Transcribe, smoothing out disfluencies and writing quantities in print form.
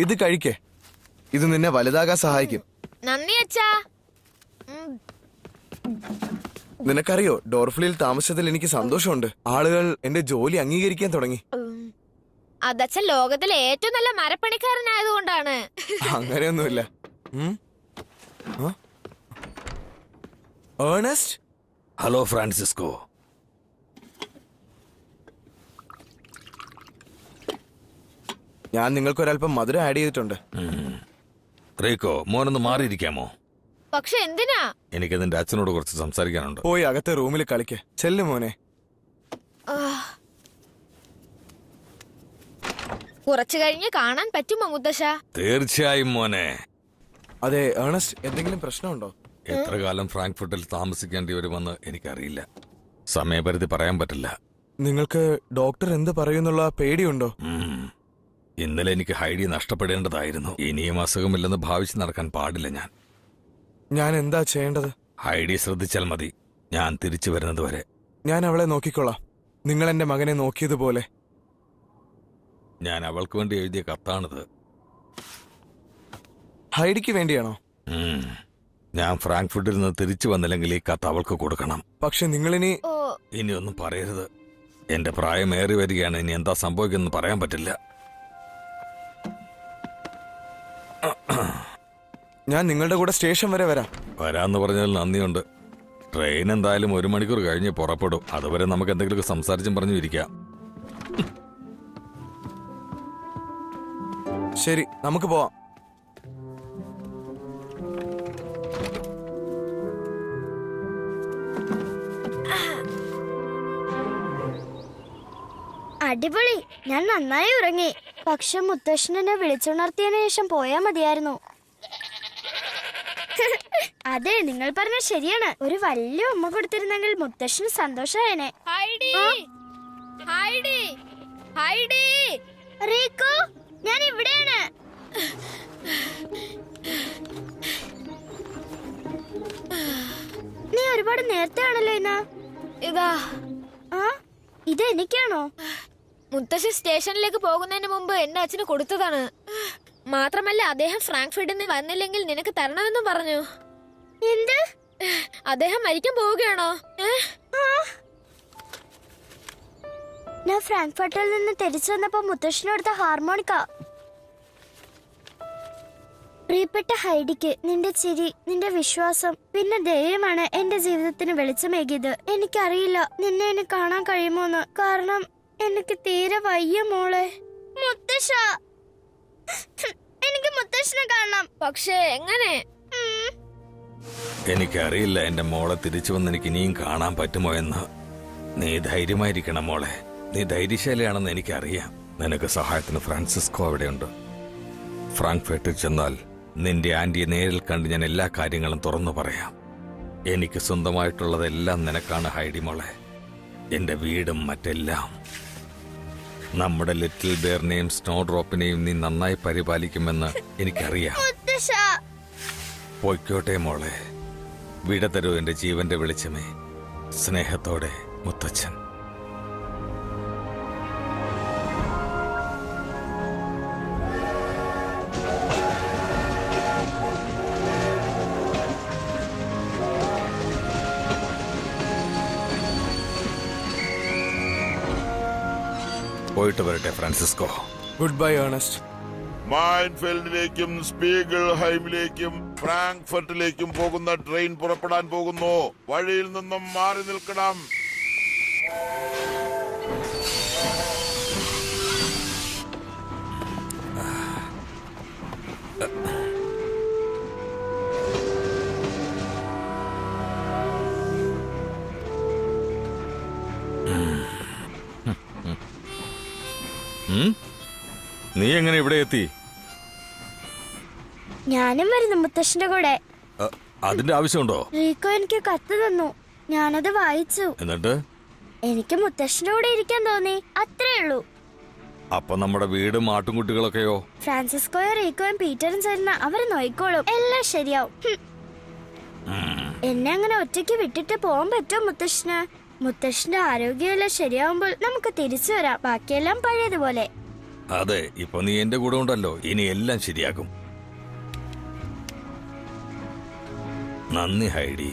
ഇത് കഴിക്കേ. ഇത് നിന്നെ വലുതാകാൻ സഹായിക്കും. നന്ദി അച്ഛാ. നിനക്കറിയോ, ഡോർഫ്ലിയിൽ താമസിച്ചതിൽ എനിക്ക് സന്തോഷമുണ്ട്. ആളുകൾ എന്റെ ജോലി അംഗീകരിക്കാൻ തുടങ്ങി. അതച്ഛൻ ലോകത്തിലെ ഏറ്റവും നല്ല മരപ്പണിക്കാരനായതുകൊണ്ടാണ്. അങ്ങനെയൊന്നുമില്ല. ഏർണസ്റ്റ്. Hello Francisco. ഞാൻ നിങ്ങൾക്കൊരല്പം മധുരം ആഡ് ചെയ്തിട്ടുണ്ട്. റീക്കോ, മോനൊന്ന് മാറിയിരിക്കാമോ? പക്ഷെ എന്തിനാ? എനിക്ക് നിന്റെ അച്ഛനോട് കുറച്ച് സംസാരിക്കാനുണ്ട്. പോയി അകത്തെ റൂമിൽ കളിക്ക്. ചെല്ലു മോനെ. കുറച്ചു കഴിഞ്ഞ് കാണാൻ പറ്റുമോ മുത്തശ്ശ? തീർച്ചയായും മോനെ. അതെ ഏർണസ്റ്റ്, എന്തെങ്കിലും പ്രശ്നമുണ്ടോ? എത്ര കാലം ഫ്രാങ്ക്ഫർട്ടിൽ താമസിക്കേണ്ടി വരുമെന്ന് എനിക്കറിയില്ല. സമയപരിധി പറയാൻ പറ്റില്ല. നിങ്ങൾക്ക് ഡോക്ടർ എന്ത് പറയുന്നുള്ള പേടിയുണ്ടോ? ഇന്നലെ എനിക്ക് ഹൈഡി നഷ്ടപ്പെടേണ്ടതായിരുന്നു. ഇനിയും അസുഖമില്ലെന്ന് ഭാവിച്ച് നടക്കാൻ പാടില്ല. ഞാൻ എന്താ ചെയ്യേണ്ടത്? ഹൈഡി ശ്രദ്ധിച്ചാൽ മതി. ഞാൻ തിരിച്ചു വരുന്നത് വരെ ഞാൻ അവളെ നോക്കിക്കൊള്ളാം. നിങ്ങൾ എന്റെ മകനെ നോക്കിയതുപോലെ. ഞാൻ അവൾക്ക് വേണ്ടി എഴുതിയ കത്താണിത്. ഹൈഡിക്ക് വേണ്ടിയാണോ? ഞാൻ ഫ്രാങ്ക്ഫർട്ടിൽ നിന്ന് തിരിച്ചു വന്നില്ലെങ്കിൽ ഈ കത്ത് അവൾക്ക് കൊടുക്കണം. പക്ഷെ നിങ്ങളിനി ഒന്നും പറയരുത്. എന്റെ പ്രായമേറി വരികയാണ്. ഇനി എന്താ സംഭവിക്കുമെന്ന് പറയാൻ പറ്റില്ല. ഞാൻ നിങ്ങളുടെ കൂടെ സ്റ്റേഷൻ വരെ വരാന്ന് പറഞ്ഞാൽ നന്ദിയുണ്ട്. ട്രെയിൻ എന്തായാലും 1 മണിക്കൂർ കഴിഞ്ഞ് പുറപ്പെടും. അതുവരെ നമുക്ക് എന്തെങ്കിലും സംസാരിച്ചും പറഞ്ഞു ഇരിക്കാം. ശരി, നമുക്ക് പോവാം. അടിപൊളി. ഞാൻ നന്നായി ഉറങ്ങി. പക്ഷെ മുത്തശ്ശനെ വിളിച്ചുണർത്തിയതിനു ശേഷം പോയാ മതിയായിരുന്നു. അതെ, നിങ്ങൾ പറഞ്ഞ ശരിയാണ്. ഒരു വലിയ ഉമ്മ കൊടുത്തിരുന്നെങ്കിൽ മുത്തശ്ശന് സന്തോഷായേനെ. റീക്കോ, ഞാൻ ഇവിടെയാണ്. നീ ഒരുപാട് നേരത്തെ ആണല്ലോ ഇന്ന്. ഇതാ. ഇത് എനിക്കാണോ? മുത്തശ്ശി സ്റ്റേഷനിലേക്ക് പോകുന്നതിന് മുമ്പ് എന്റെ അച്ഛന് കൊടുത്തതാണ്. മാത്രമല്ല, അദ്ദേഹം ഫ്രാങ്ക്ഫർട്ടിൽ നിന്ന് വന്നില്ലെങ്കിൽ നിനക്ക് തരണമെന്നും പറഞ്ഞു. എന്ത്? അദ്ദേഹം മരിക്കാൻ പോവുകയാണോ? ഞാൻ ഫ്രാങ്ക്ഫർട്ടിൽ നിന്ന് തിരിച്ചു വന്നപ്പോ മുത്തശ്ശനോടുത്ത ഹാർമോണിക്ക. പ്രിയപ്പെട്ട ഹൈഡിക്ക്, നിന്റെ ചിരി, നിന്റെ വിശ്വാസം, പിന്നെ ധൈര്യമാണ് എന്റെ ജീവിതത്തിന് വെളിച്ചമേകിയത്. എനിക്കറിയില്ല നിന്നെ എന്നെ കാണാൻ കഴിയുമോന്ന്. കാരണം എനിക്ക് തീരെ വയ്യ മോളെ. മുത്തശ്ശ, എനിക്ക് മുത്തശ്ശനെ കാണണം. പക്ഷേ എങ്ങനെ? എനിക്കറിയില്ല എന്റെ മോളെ തിരിച്ചു വന്ന് എനിക്ക് ഇനിയും കാണാൻ പറ്റുമോ എന്ന്. നീ ധൈര്യമായിരിക്കണം മോളെ. നീ ധൈര്യശാലിയാണെന്ന് എനിക്കറിയാം. നിനക്ക് സഹായത്തിന് ഫ്രാൻസിസ്കോ അവിടെയുണ്ട്. ഫ്രാങ്ക്ഫർട്ടിൽ ചെന്നാൽ നിന്റെ ആന്റിയെ നേരിൽ കണ്ട് ഞാൻ എല്ലാ കാര്യങ്ങളും തുറന്നു പറയാം. എനിക്ക് സ്വന്തമായിട്ടുള്ളതെല്ലാം നിനക്കാണ് ഹൈഡി മോളെ. എന്റെ വീടും മറ്റെല്ലാം. നമ്മുടെ ലിറ്റിൽ ബെയറിനെയും സ്നോ ഡ്രോപ്പിനെയും നീ നന്നായി പരിപാലിക്കുമെന്ന് എനിക്കറിയാം. പൊയ്ക്കോട്ടെ മോളെ. വിട തരൂ എന്റെ ജീവന്റെ വെളിച്ചമേ. സ്നേഹത്തോടെ, മുത്തച്ഛൻ. പോയിട്ട് വരട്ടെ ഫ്രാൻസിസ്കോ. Goodbye Ernest. മൈൻഫെൽഡിലേക്കും സ്പീഗിൾഹൈമിലേക്കും ഫ്രാങ്ക്ഫർട്ടിലേക്കും പോകുന്ന ട്രെയിൻ പുറപ്പെടാൻ പോകുന്നു. വഴിയിൽ നിന്നും മാറി നിൽക്കണം. നീ എങ്ങനെ ഇവിടെ എത്തി? ഞാനും വരുന്നു മുത്തശ്ശന്റെ കൂടെ. അതിന്റെ ആവശ്യമുണ്ടോ? റീക്കോ എനിക്ക് കത്ത് തന്നു. ഞാനത് വായിച്ചു. എന്നിട്ട് എനിക്ക് മുത്തശ്ശന്റെ കൂടെ ഇരിക്കാൻ തോന്നി. അത്രേ ഉള്ളൂ. അപ്പൊ നമ്മുടെ വീടും ആട്ടുംകുട്ടികളൊക്കെയോ? ഫ്രാൻസിസ്കോയും റീക്കോയും പീറ്ററും ചേർന്ന് അവര് നോയിക്കോളും. എല്ലാം ശരിയാവും. എന്നെ അങ്ങനെ ഒറ്റയ്ക്ക് വിട്ടിട്ട് പോകാൻ പറ്റുമോ മുത്തശ്ശന്? മുത്തശ്ശന്റെ ആരോഗ്യമെല്ലാം ശരിയാവുമ്പോൾ നമുക്ക് തിരിച്ചു വരാം. ബാക്കിയെല്ലാം പഴയതുപോലെ. അതെ, ഇപ്പൊ നീ എന്റെ കൂടെ ഉണ്ടല്ലോ, ഇനി എല്ലാം ശരിയാകും. നന്ദി ഹൈഡി.